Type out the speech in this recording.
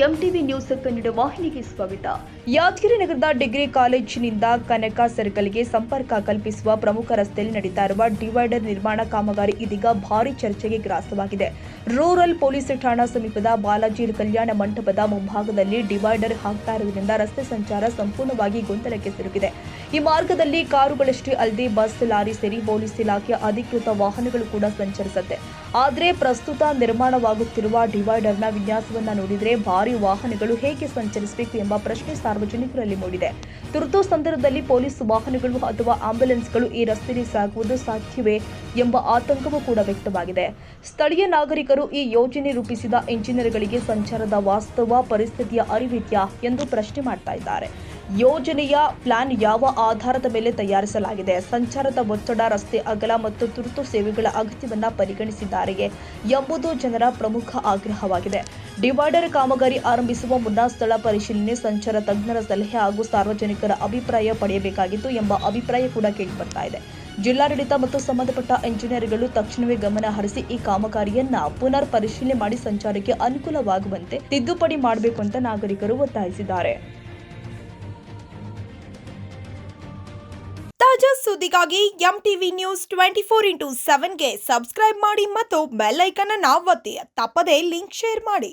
MTV news Kannada ವಾಹಿನಿಗೆ ಸ್ವಾಗತ. ಯಾದಗಿರಿ ನಗರದ ಡಿಗ್ರಿ ಕಾಲೇಜಿನಿಂದ ಕನಕ ಸರ್ಕಲ್ಗೆ ಸಂಪರ್ಕ ಕಲ್ಪಿಸುವ ಪ್ರಮುಖ ರಸ್ತೆಯಲ್ಲಿ ನಡೀತಾ ಇರುವ ಡಿವೈಡರ್ ನಿರ್ಮಾಣ ಕಾಮಗಾರಿ ಇದೀಗ ಭಾರೀ ಚರ್ಚೆಗೆ ಗ್ರಾಸವಾಗಿದೆ. ರೂರಲ್ ಪೊಲೀಸ್ ಠಾಣಾ ಸಮೀಪದ ಬಾಲಾಜಿ ಕಲ್ಯಾಣ ಮಂಟಪದ ಮುಂಭಾಗದಲ್ಲಿ ಡಿವೈಡರ್ ಹಾಕ್ತಾ ಇರುವುದರಿಂದ ರಸ್ತೆ ಸಂಚಾರ ಸಂಪೂರ್ಣವಾಗಿ ಗೊಂದಲಕ್ಕೆ ಸಿಲುಕಿದೆ. ಈ ಮಾರ್ಗದಲ್ಲಿ ಕಾರುಗಳಷ್ಟೇ ಅಲ್ಲದೆ ಬಸ್, ಲಾರಿ ಸೇರಿ ಪೊಲೀಸ್ ಇಲಾಖೆಯ ಅಧಿಕೃತ ವಾಹನಗಳು ಕೂಡ ಸಂಚರಿಸುತ್ತೆ. ಆದರೆ ಪ್ರಸ್ತುತ ನಿರ್ಮಾಣವಾಗುತ್ತಿರುವ ಡಿವೈಡರ್ನ ವಿನ್ಯಾಸವನ್ನ ನೋಡಿದರೆ ಭಾರಿ ವಾಹನಗಳು ಹೇಗೆ ಸಂಚರಿಸಬೇಕು ಎಂಬ ಪ್ರಶ್ನೆ ಸಾರ್ವಜನಿಕರಲ್ಲಿ ಮೂಡಿದೆ. ತುರ್ತು ಸಂದರ್ಭದಲ್ಲಿ ಪೊಲೀಸ್ ವಾಹನಗಳು ಅಥವಾ ಆಂಬ್ಯುಲೆನ್ಸ್ಗಳು ಈ ರಸ್ತೆಯಲ್ಲಿ ಸಾಗುವುದು ಸಾಧ್ಯವೇ ಎಂಬ ಆತಂಕವೂ ಕೂಡ ವ್ಯಕ್ತವಾಗಿದೆ. ಸ್ಥಳೀಯ ನಾಗರಿಕರು ಈ ಯೋಜನೆ ರೂಪಿಸಿದ ಇಂಜಿನಿಯರ್ಗಳಿಗೆ ಸಂಚಾರದ ವಾಸ್ತವ ಪರಿಸ್ಥಿತಿಯ ಅರಿವಿದೆಯಾ ಎಂದು ಪ್ರಶ್ನೆ ಮಾಡ್ತಾ ಇದ್ದಾರೆ. ಯೋಜನೆಯ ಪ್ಲಾನ್ ಯಾವ ಆಧಾರದ ಮೇಲೆ ತಯಾರಿಸಲಾಗಿದೆ, ಸಂಚಾರದ ಒತ್ತಡ, ರಸ್ತೆ ಅಗಲ ಮತ್ತು ತುರ್ತು ಸೇವೆಗಳ ಅಗತ್ಯವನ್ನ ಪರಿಗಣಿಸಿದ್ದಾರೆಯೇ ಎಂಬುದು ಜನರ ಪ್ರಮುಖ ಆಗ್ರಹವಾಗಿದೆ. ಡಿವೈಡರ್ ಕಾಮಗಾರಿ ಆರಂಭಿಸುವ ಮುನ್ನ ಸ್ಥಳ ಪರಿಶೀಲನೆ, ಸಂಚಾರ ತಜ್ಞರ ಸಲಹೆ ಹಾಗೂ ಸಾರ್ವಜನಿಕರ ಅಭಿಪ್ರಾಯ ಪಡೆಯಬೇಕಾಗಿತ್ತು ಎಂಬ ಅಭಿಪ್ರಾಯ ಕೂಡ ಕೇಳಿಬರ್ತಾ ಇದೆ. ಜಿಲ್ಲಾಡಳಿತ ಮತ್ತು ಸಂಬಂಧಪಟ್ಟ ಇಂಜಿನಿಯರ್ಗಳು ತಕ್ಷಣವೇ ಗಮನ ಹರಿಸಿ ಈ ಕಾಮಗಾರಿಯನ್ನ ಪುನರ್ ಪರಿಶೀಲನೆ ಮಾಡಿ ಸಂಚಾರಕ್ಕೆ ಅನುಕೂಲವಾಗುವಂತೆ ತಿದ್ದುಪಡಿ ಮಾಡಬೇಕು ಅಂತ ನಾಗರಿಕರು ಒತ್ತಾಯಿಸಿದ್ದಾರೆ. ತಾಜಾ ಸುದ್ದಿಗಾಗಿ ಎಂಟಿವಿ ನ್ಯೂಸ್ 24x7ಗೆ ಸಬ್ಸ್ಕ್ರೈಬ್ ಮಾಡಿ ಮತ್ತು ಬೆಲ್ ಐಕಾನ್ ಅನ್ನು ಒತ್ತಿ. ತಪ್ಪದೇ ಲಿಂಕ್ ಶೇರ್ ಮಾಡಿ.